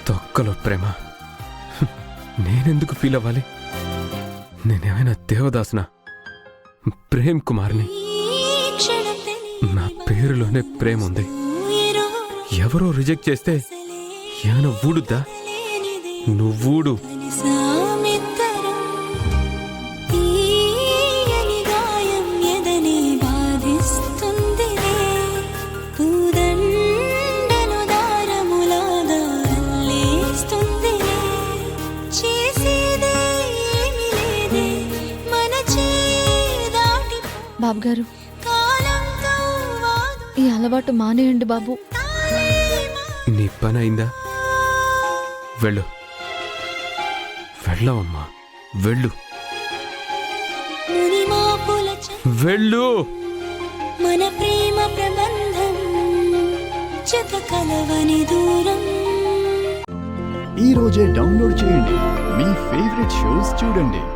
తొక్కలో ప్రేమ. నేనెందుకు ఫీల్ అవ్వాలి? నేనేమైనా దేవదాసునా? ప్రేమ్ కుమార్ని. నా పేరులోనే ప్రేమ ఉంది. ఎవరో రిజెక్ట్ చేస్తే ఏమైనా ఊడుద్దా? నువ్వూడు. బాబు గారు, ఈ అలవాటు మానేయండి బాబు. నీ పని అయిందా? వెళ్ళు. వెళ్ళవమ్మా, వెళ్ళు. వెళ్ళు. మన ప్రేమ ప్రబంధం జత కలవని దూరం. ఈ రోజే డౌన్లోడ్ చేయండి. మీ ఫేవరెట్ షోస్ చూడండి.